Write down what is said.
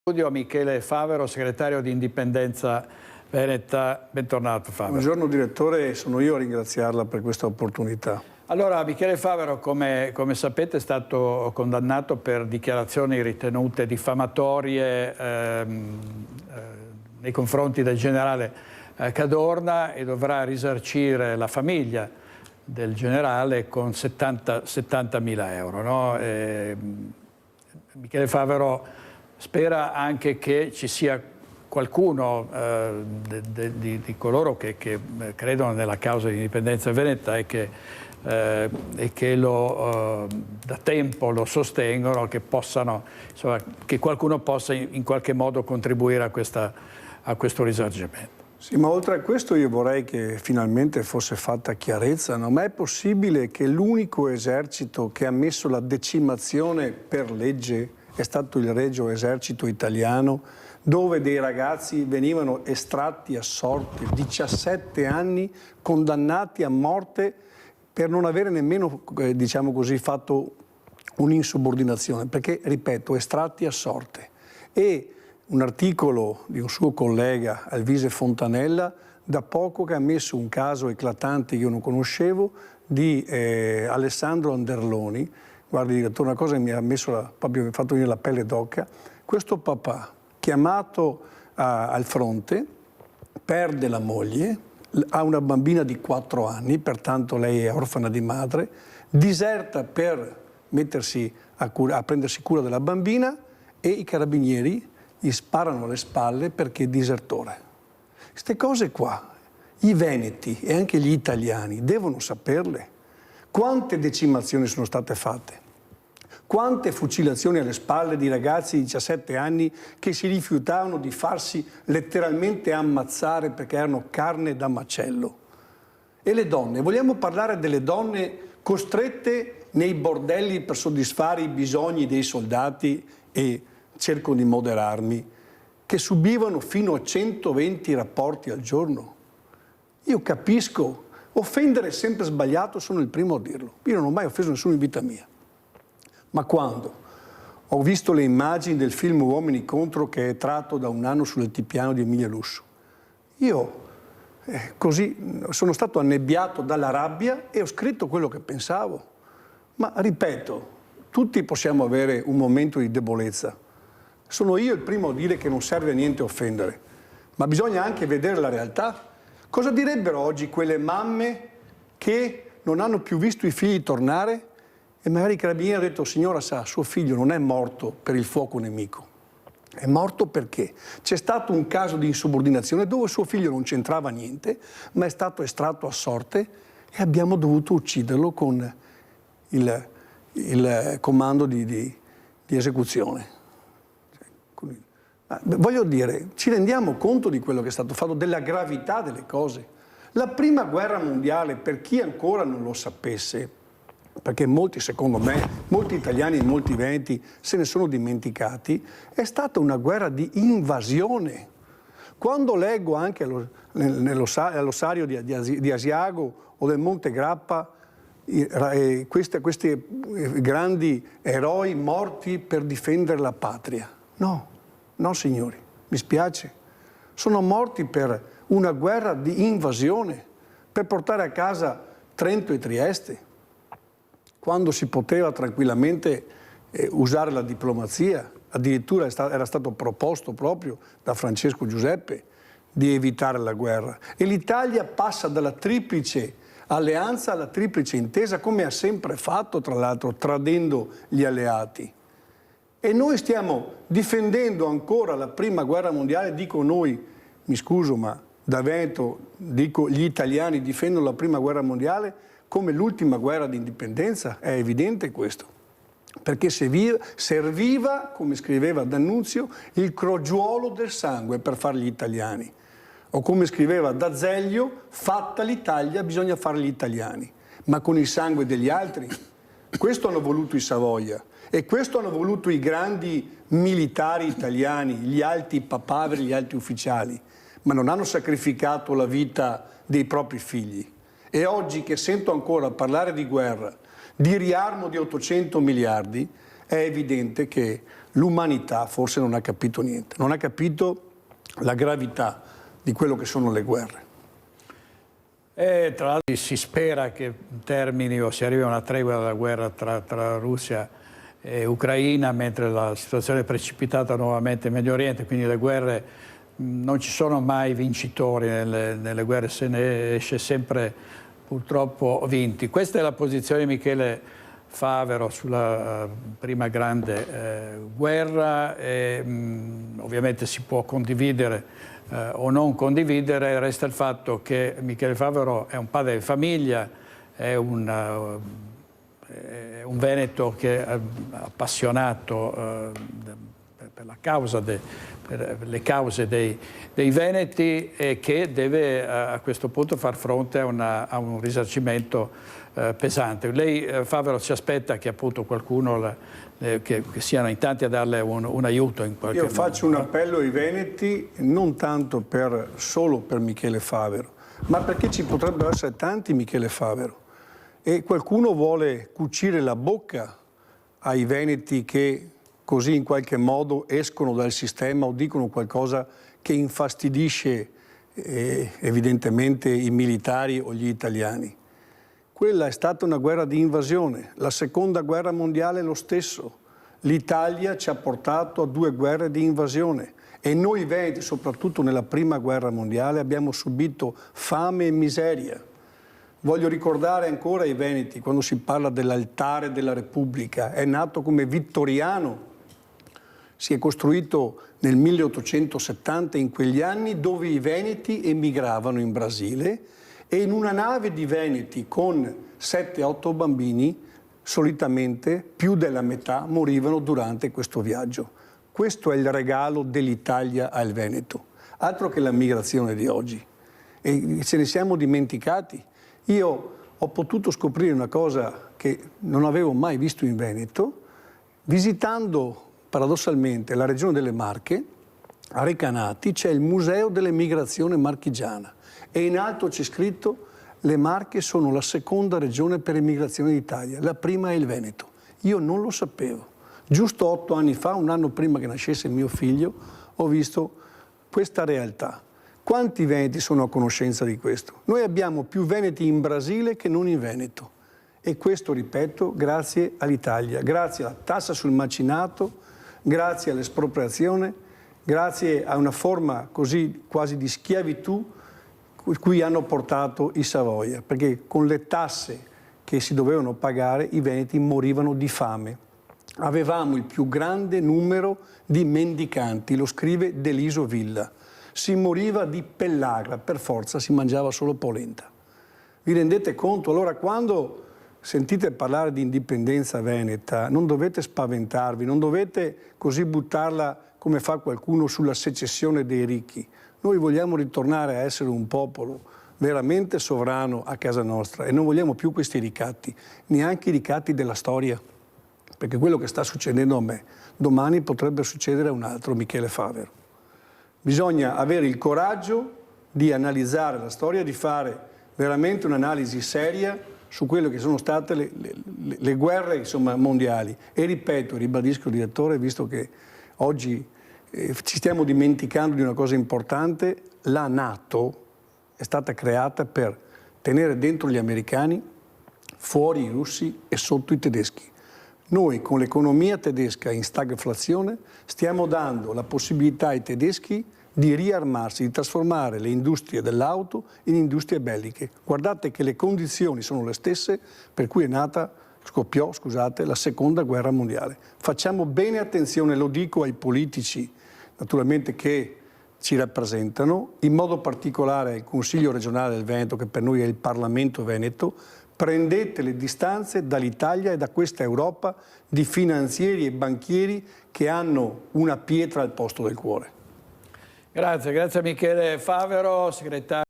Studio Michele Favero, segretario di Indipendenza Veneta. Bentornato Favero. Buongiorno direttore, sono io a ringraziarla per questa opportunità. Allora, Michele Favero, come sapete, è stato condannato per dichiarazioni ritenute diffamatorie nei confronti del generale Cadorna e dovrà risarcire la famiglia del generale con 70.000 euro. No? Michele Favero spera anche che ci sia qualcuno di coloro che credono nella causa di Indipendenza Veneta e che da tempo lo sostengono, che qualcuno possa in qualche modo contribuire a questo risarcimento. Sì, ma oltre a questo io vorrei che finalmente fosse fatta chiarezza, no? Ma è possibile che l'unico esercito che ha messo la decimazione per legge è stato il Regio Esercito Italiano, dove dei ragazzi venivano estratti a sorte, 17 anni, condannati a morte per non avere nemmeno, diciamo così, fatto un'insubordinazione, perché, ripeto, estratti a sorte. E un articolo di un suo collega, Alvise Fontanella, da poco che ha messo un caso eclatante che io non conoscevo, di Alessandro Anderloni. Guardi, direttore, una cosa che mi ha proprio fatto venire la pelle d'oca. Questo papà, chiamato al fronte, perde la moglie, ha una bambina di 4 anni, pertanto lei è orfana di madre, diserta per mettersi a prendersi cura della bambina e i carabinieri gli sparano alle spalle perché è disertore. Queste cose qua, i veneti e anche gli italiani devono saperle. Quante decimazioni sono state fatte? Quante fucilazioni alle spalle di ragazzi di 17 anni che si rifiutavano di farsi letteralmente ammazzare perché erano carne da macello? E le donne? Vogliamo parlare delle donne costrette nei bordelli per soddisfare i bisogni dei soldati, e cerco di moderarmi, che subivano fino a 120 rapporti al giorno? Io capisco, offendere è sempre sbagliato, sono il primo a dirlo. Io non ho mai offeso nessuno in vita mia. Ma quando ho visto le immagini del film Uomini contro, che è tratto da Un anno sull'altipiano di Emilia Lusso, io così sono stato annebbiato dalla rabbia e ho scritto quello che pensavo. Ma ripeto, tutti possiamo avere un momento di debolezza. Sono io il primo a dire che non serve a niente offendere, ma bisogna anche vedere la realtà. Cosa direbbero oggi quelle mamme che non hanno più visto i figli tornare? E magari i carabinieri hanno detto: signora, sa, suo figlio non è morto per il fuoco nemico, è morto perché c'è stato un caso di insubordinazione dove suo figlio non c'entrava niente, ma è stato estratto a sorte e abbiamo dovuto ucciderlo con il comando di esecuzione. Voglio dire, ci rendiamo conto di quello che è stato fatto, della gravità delle cose. La prima guerra mondiale, per chi ancora non lo sapesse, perché molti, secondo me, molti italiani e molti veneti se ne sono dimenticati, è stata una guerra di invasione. Quando leggo anche all'ossario di Asiago o del Monte Grappa questi grandi eroi morti per difendere la patria, no signori, mi spiace, sono morti per una guerra di invasione, per portare a casa Trento e Trieste, quando si poteva tranquillamente usare la diplomazia. Addirittura era stato proposto proprio da Francesco Giuseppe di evitare la guerra. E l'Italia passa dalla triplice alleanza alla triplice intesa, come ha sempre fatto, tra l'altro, tradendo gli alleati. E noi stiamo difendendo ancora la prima guerra mondiale, dico noi, mi scuso, ma da Veneto dico gli italiani difendono la prima guerra mondiale come l'ultima guerra di indipendenza, è evidente questo. Perché serviva, come scriveva D'Annunzio, il crogiuolo del sangue per fare gli italiani. O come scriveva D'Azeglio, fatta l'Italia bisogna fare gli italiani. Ma con il sangue degli altri? Questo hanno voluto i Savoia e questo hanno voluto i grandi militari italiani, gli alti papaveri, gli alti ufficiali, ma non hanno sacrificato la vita dei propri figli. E oggi che sento ancora parlare di guerra, di riarmo di 800 miliardi, è evidente che l'umanità forse non ha capito niente, non ha capito la gravità di quello che sono le guerre. E tra l'altro si spera che termini o si arrivi a una tregua della guerra tra Russia e Ucraina, mentre la situazione è precipitata nuovamente in Medio Oriente, quindi le guerre, non ci sono mai vincitori nelle guerre, se ne esce sempre purtroppo vinti. Questa è la posizione di Michele Favero sulla prima grande guerra e, ovviamente si può condividere o non condividere, resta il fatto che Michele Favero è un padre di famiglia, è un veneto che è appassionato per la causa per le cause dei veneti e che deve a questo punto far fronte a un risarcimento pesante. Lei, Favero, si aspetta che appunto qualcuno, che siano in tanti a darle un aiuto in qualche modo? Io faccio un appello ai veneti, non tanto solo per Michele Favero, ma perché ci potrebbero essere tanti Michele Favero. E qualcuno vuole cucire la bocca ai veneti che così in qualche modo escono dal sistema o dicono qualcosa che infastidisce evidentemente i militari o gli italiani. Quella è stata una guerra di invasione, la seconda guerra mondiale lo stesso. L'Italia ci ha portato a 2 guerre di invasione e noi veneti, soprattutto nella prima guerra mondiale, abbiamo subito fame e miseria. Voglio ricordare ancora ai veneti, quando si parla dell'altare della Repubblica, è nato come vittoriano, si è costruito nel 1870, in quegli anni, dove i veneti emigravano in Brasile e in una nave di veneti con 7-8 bambini, solitamente più della metà morivano durante questo viaggio. Questo è il regalo dell'Italia al Veneto, altro che la migrazione di oggi. E ce ne siamo dimenticati. Io ho potuto scoprire una cosa che non avevo mai visto in Veneto, visitando paradossalmente la regione delle Marche. A Recanati c'è il Museo dell'Emigrazione marchigiana e in alto c'è scritto: le Marche sono la seconda regione per emigrazione d'Italia, la prima è il Veneto. Io non lo sapevo. Giusto 8 anni fa, un anno prima che nascesse mio figlio, ho visto questa realtà. Quanti veneti sono a conoscenza di questo? Noi abbiamo più veneti in Brasile che non in Veneto. E questo, ripeto, grazie all'Italia, grazie alla tassa sul macinato, grazie all'espropriazione, grazie a una forma così quasi di schiavitù cui hanno portato i Savoia, perché con le tasse che si dovevano pagare i veneti morivano di fame. Avevamo il più grande numero di mendicanti, lo scrive Deliso Villa. Si moriva di pellagra, per forza si mangiava solo polenta. Vi rendete conto? Allora quando sentite parlare di indipendenza veneta non dovete spaventarvi, non dovete così buttarla come fa qualcuno sulla secessione dei ricchi. Noi vogliamo ritornare a essere un popolo veramente sovrano a casa nostra e non vogliamo più questi ricatti, neanche i ricatti della storia, perché quello che sta succedendo a me domani potrebbe succedere a un altro Michele Favero. Bisogna avere il coraggio di analizzare la storia, di fare veramente un'analisi seria su quelle che sono state le guerre, insomma, mondiali. E ripeto, ribadisco, direttore, visto che oggi ci stiamo dimenticando di una cosa importante, la NATO è stata creata per tenere dentro gli americani, fuori i russi e sotto i tedeschi. Noi con l'economia tedesca in stagflazione stiamo dando la possibilità ai tedeschi di riarmarsi, di trasformare le industrie dell'auto in industrie belliche. Guardate che le condizioni sono le stesse per cui scoppiò, la seconda guerra mondiale. Facciamo bene attenzione, lo dico ai politici naturalmente che ci rappresentano, in modo particolare al Consiglio regionale del Veneto, che per noi è il Parlamento veneto. Prendete le distanze dall'Italia e da questa Europa di finanzieri e banchieri che hanno una pietra al posto del cuore. Grazie a Michele Favero, segretario.